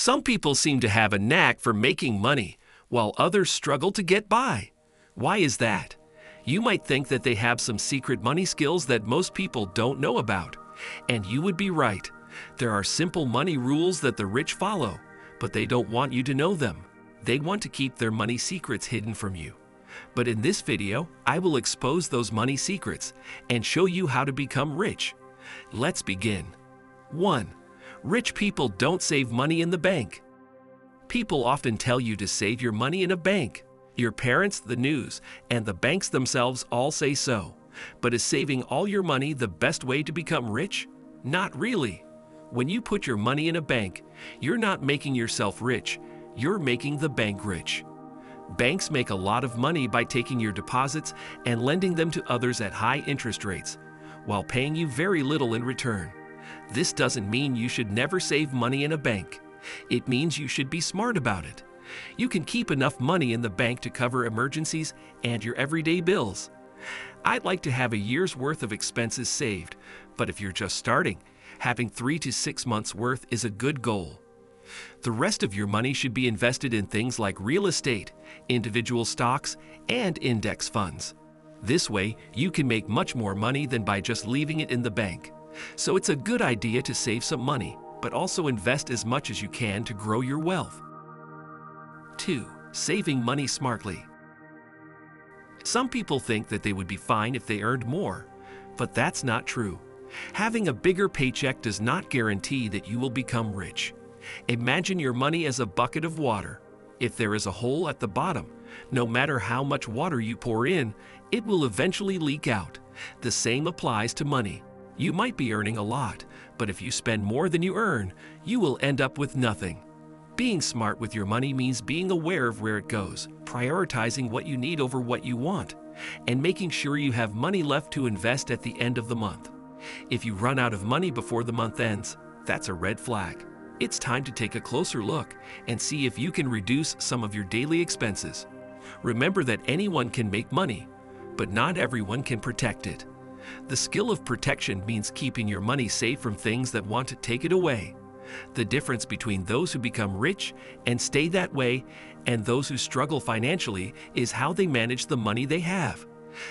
Some people seem to have a knack for making money, while others struggle to get by. Why is that? You might think that they have some secret money skills that most people don't know about. And you would be right. There are simple money rules that the rich follow, but they don't want you to know them. They want to keep their money secrets hidden from you. But in this video, I will expose those money secrets and show you how to become rich. Let's begin. 1. Rich people don't save money in the bank. People often tell you to save your money in a bank. Your parents, the news, and the banks themselves all say so. But is saving all your money the best way to become rich? Not really. When you put your money in a bank, you're not making yourself rich, you're making the bank rich. Banks make a lot of money by taking your deposits and lending them to others at high interest rates, while paying you very little in return. This doesn't mean you should never save money in a bank. It means you should be smart about it. You can keep enough money in the bank to cover emergencies and your everyday bills. I'd like to have a year's worth of expenses saved, but if you're just starting, having 3 to 6 months' worth is a good goal. The rest of your money should be invested in things like real estate, individual stocks, and index funds. This way, you can make much more money than by just leaving it in the bank. So it's a good idea to save some money, but also invest as much as you can to grow your wealth. 2. Saving money smartly. Some people think that they would be fine if they earned more, but that's not true. Having a bigger paycheck does not guarantee that you will become rich. Imagine your money as a bucket of water. If there is a hole at the bottom, no matter how much water you pour in, it will eventually leak out. The same applies to money. You might be earning a lot, but if you spend more than you earn, you will end up with nothing. Being smart with your money means being aware of where it goes, prioritizing what you need over what you want, and making sure you have money left to invest at the end of the month. If you run out of money before the month ends, that's a red flag. It's time to take a closer look and see if you can reduce some of your daily expenses. Remember that anyone can make money, but not everyone can protect it. The skill of protection means keeping your money safe from things that want to take it away. The difference between those who become rich and stay that way and those who struggle financially is how they manage the money they have.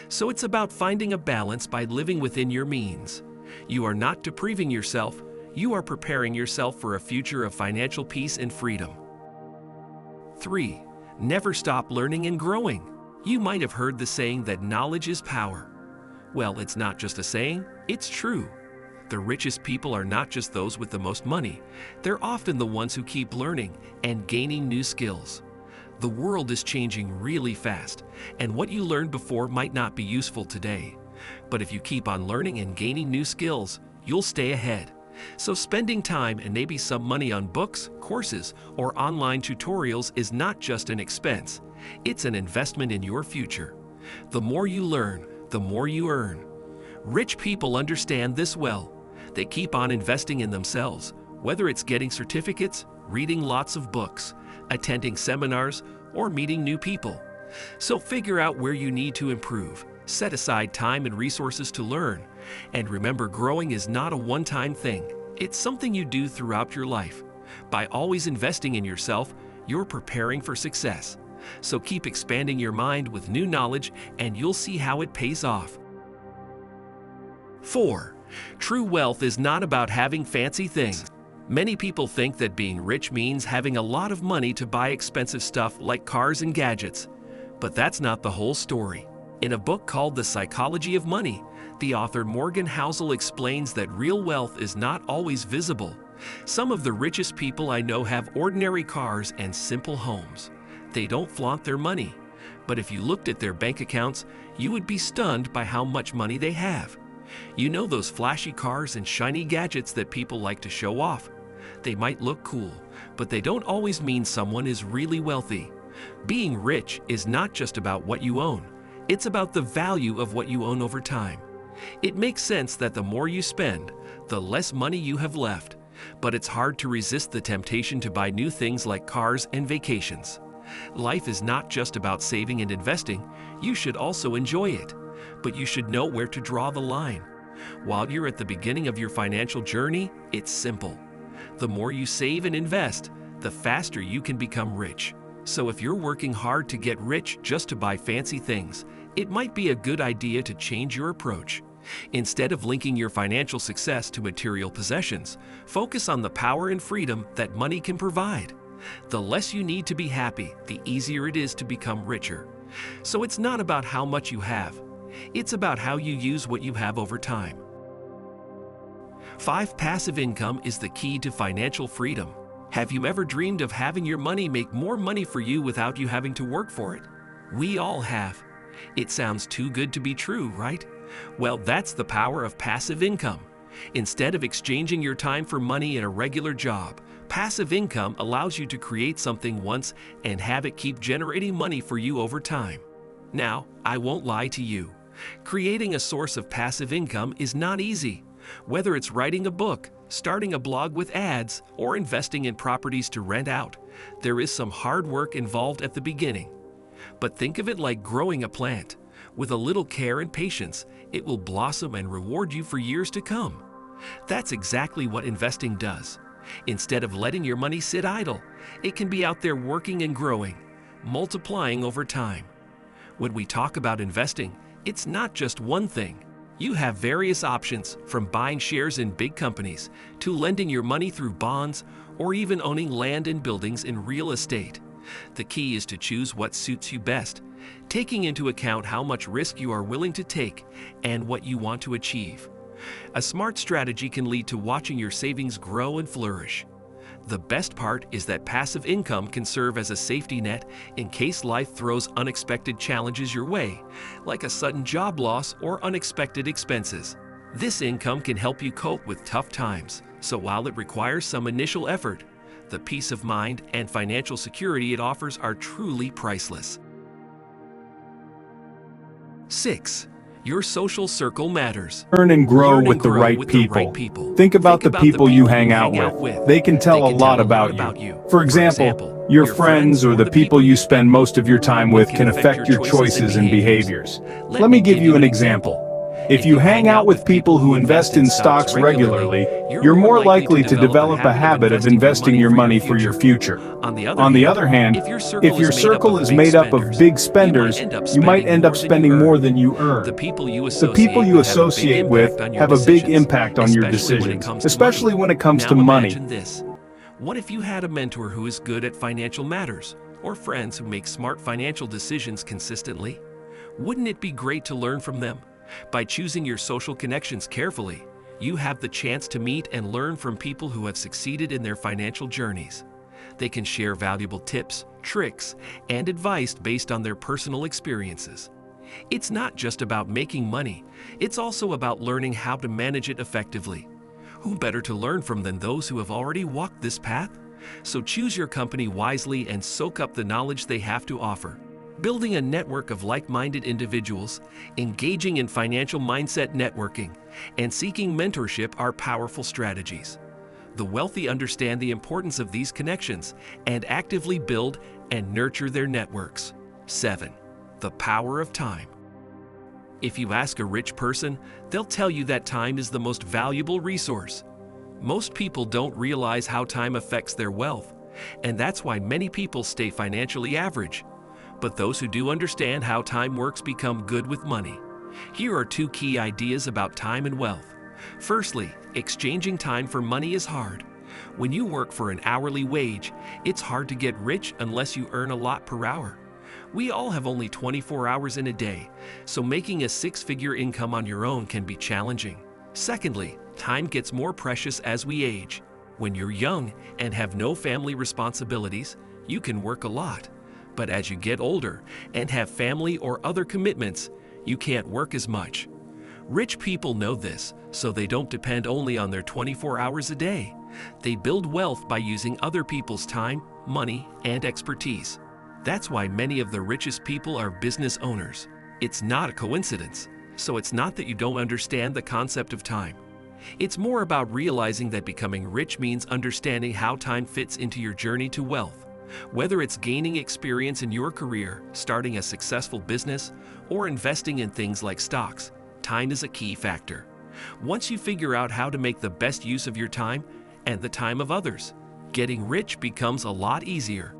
So it's about finding a balance by living within your means. You are not depriving yourself, you are preparing yourself for a future of financial peace and freedom. 3. Never stop learning and growing. You might have heard the saying that knowledge is power. Well, it's not just a saying, it's true. The richest people are not just those with the most money. They're often the ones who keep learning and gaining new skills. The world is changing really fast, and what you learned before might not be useful today. But if you keep on learning and gaining new skills, you'll stay ahead. So spending time and maybe some money on books, courses, or online tutorials is not just an expense. It's an investment in your future. The more you learn, the more you earn. Rich people understand this well. They keep on investing in themselves, whether it's getting certificates, reading lots of books, attending seminars, or meeting new people. So figure out where you need to improve. Set aside time and resources to learn. And remember, growing is not a one-time thing. It's something you do throughout your life. By always investing in yourself, you're preparing for success. So keep expanding your mind with new knowledge and you'll see how it pays off. 4. True wealth is not about having fancy things. Many people think that being rich means having a lot of money to buy expensive stuff like cars and gadgets. But that's not the whole story. In a book called The Psychology of Money, the author Morgan Housel explains that real wealth is not always visible. Some of the richest people I know have ordinary cars and simple homes. They don't flaunt their money. But if you looked at their bank accounts, you would be stunned by how much money they have. You know those flashy cars and shiny gadgets that people like to show off? They might look cool, but they don't always mean someone is really wealthy. Being rich is not just about what you own. It's about the value of what you own over time. It makes sense that the more you spend, the less money you have left. But it's hard to resist the temptation to buy new things like cars and vacations. Life is not just about saving and investing. You should also enjoy it. But you should know where to draw the line. While you're at the beginning of your financial journey, it's simple. The more you save and invest, the faster you can become rich. So if you're working hard to get rich just to buy fancy things, it might be a good idea to change your approach. Instead of linking your financial success to material possessions, focus on the power and freedom that money can provide. The less you need to be happy, the easier it is to become richer. So it's not about how much you have. It's about how you use what you have over time. 5. Passive income is the key to financial freedom. Have you ever dreamed of having your money make more money for you without you having to work for it? We all have. It sounds too good to be true, right? Well, that's the power of passive income. Instead of exchanging your time for money in a regular job, passive income allows you to create something once and have it keep generating money for you over time. Now, I won't lie to you. Creating a source of passive income is not easy. Whether it's writing a book, starting a blog with ads, or investing in properties to rent out, there is some hard work involved at the beginning. But think of it like growing a plant. With a little care and patience, it will blossom and reward you for years to come. That's exactly what investing does. Instead of letting your money sit idle, it can be out there working and growing, multiplying over time. When we talk about investing, it's not just one thing. You have various options, from buying shares in big companies to lending your money through bonds or even owning land and buildings in real estate. The key is to choose what suits you best, taking into account how much risk you are willing to take and what you want to achieve. A smart strategy can lead to watching your savings grow and flourish. The best part is that passive income can serve as a safety net in case life throws unexpected challenges your way, like a sudden job loss or unexpected expenses. This income can help you cope with tough times, so while it requires some initial effort, the peace of mind and financial security it offers are truly priceless. 6. Your social circle matters. Learn and grow with the right people. Think about the people you hang out with. They can tell a lot about you. For example, your friends or the people you spend most of your time with can affect your choices and behaviors. Let me give you an example. If you hang out with people who invest in stocks regularly, you're more likely to develop a habit of investing your money for your future. On the other hand, if your circle is made up of big spenders, you might end up spending more than you earn. The people you associate with have a big impact on your decisions, especially when it comes to money. What if you had a mentor who is good at financial matters, or friends who make smart financial decisions consistently? Wouldn't it be great to learn from them? By choosing your social connections carefully, you have the chance to meet and learn from people who have succeeded in their financial journeys. They can share valuable tips, tricks, and advice based on their personal experiences. It's not just about making money, it's also about learning how to manage it effectively. Who better to learn from than those who have already walked this path? So choose your company wisely and soak up the knowledge they have to offer. Building a network of like-minded individuals, engaging in financial mindset networking, and seeking mentorship are powerful strategies. The wealthy understand the importance of these connections and actively build and nurture their networks. 7. The power of time. If you ask a rich person, they'll tell you that time is the most valuable resource. Most people don't realize how time affects their wealth, and that's why many people stay financially average. But those who do understand how time works become good with money. Here are 2 key ideas about time and wealth. Firstly, exchanging time for money is hard. When you work for an hourly wage, it's hard to get rich unless you earn a lot per hour. We all have only 24 hours in a day, so making a 6-figure income on your own can be challenging. Secondly, time gets more precious as we age. When you're young and have no family responsibilities, you can work a lot. But as you get older and have family or other commitments, you can't work as much. Rich people know this, so they don't depend only on their 24 hours a day. They build wealth by using other people's time, money, and expertise. That's why many of the richest people are business owners. It's not a coincidence. So it's not that you don't understand the concept of time. It's more about realizing that becoming rich means understanding how time fits into your journey to wealth. Whether it's gaining experience in your career, starting a successful business, or investing in things like stocks, time is a key factor. Once you figure out how to make the best use of your time and the time of others, getting rich becomes a lot easier.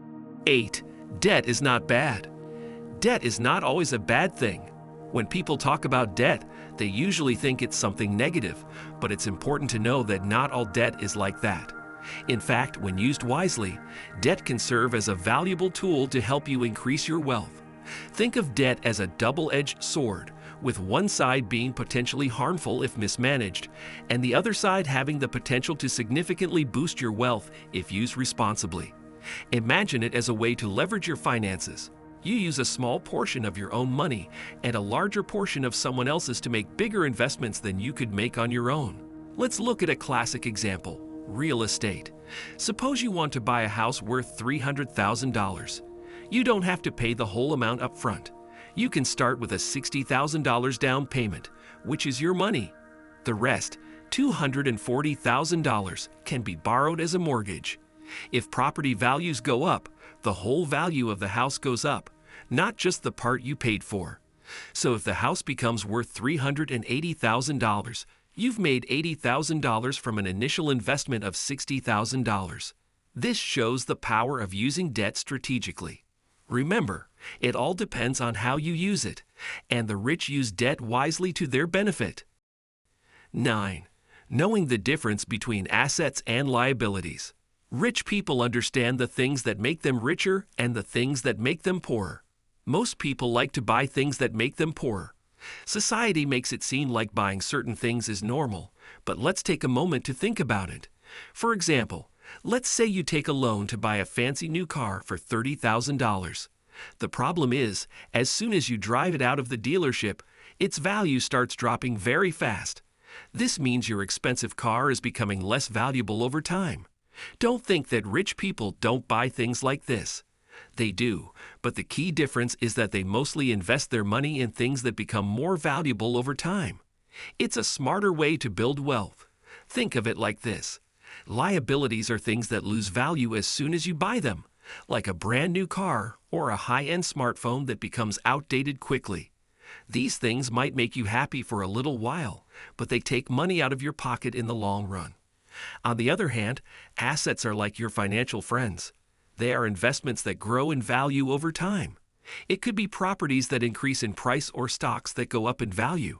8. Debt is not bad. Debt is not always a bad thing. When people talk about debt, they usually think it's something negative, but it's important to know that not all debt is like that. In fact, when used wisely, debt can serve as a valuable tool to help you increase your wealth. Think of debt as a double-edged sword, with one side being potentially harmful if mismanaged, and the other side having the potential to significantly boost your wealth if used responsibly. Imagine it as a way to leverage your finances. You use a small portion of your own money and a larger portion of someone else's to make bigger investments than you could make on your own. Let's look at a classic example: real estate. Suppose you want to buy a house worth $300,000. You don't have to pay the whole amount up front. You can start with a $60,000 down payment, which is your money. The rest, $240,000, can be borrowed as a mortgage. If property values go up, the whole value of the house goes up, not just the part you paid for. So if the house becomes worth $380,000, you've made $80,000 from an initial investment of $60,000. This shows the power of using debt strategically. Remember, it all depends on how you use it, and the rich use debt wisely to their benefit. 9. Knowing the difference between assets and liabilities. Rich people understand the things that make them richer and the things that make them poorer. Most people like to buy things that make them poorer. Society makes it seem like buying certain things is normal, but let's take a moment to think about it. For example, let's say you take a loan to buy a fancy new car for $30,000. The problem is, as soon as you drive it out of the dealership, its value starts dropping very fast. This means your expensive car is becoming less valuable over time. Don't think that rich people don't buy things like this. They do, but the key difference is that they mostly invest their money in things that become more valuable over time. It's a smarter way to build wealth. Think of it like this. Liabilities are things that lose value as soon as you buy them, like a brand new car or a high-end smartphone that becomes outdated quickly. These things might make you happy for a little while, but they take money out of your pocket in the long run. On the other hand, assets are like your financial friends. They are investments that grow in value over time. It could be properties that increase in price or stocks that go up in value.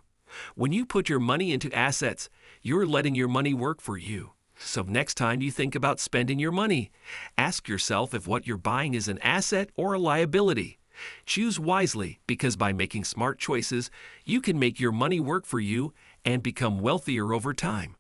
When you put your money into assets, you're letting your money work for you. So next time you think about spending your money, ask yourself if what you're buying is an asset or a liability. Choose wisely, because by making smart choices, you can make your money work for you and become wealthier over time.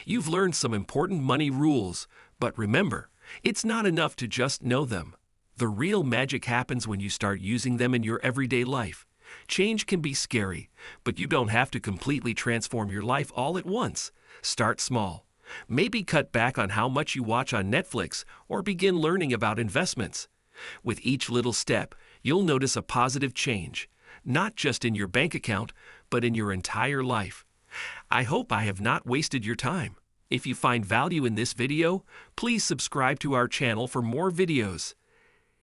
You've learned some important money rules, but remember, it's not enough to just know them. The real magic happens when you start using them in your everyday life. Change can be scary, but you don't have to completely transform your life all at once. Start small. Maybe cut back on how much you watch on Netflix or begin learning about investments. With each little step, you'll notice a positive change, not just in your bank account, but in your entire life. I hope I have not wasted your time. If you find value in this video, please subscribe to our channel for more videos.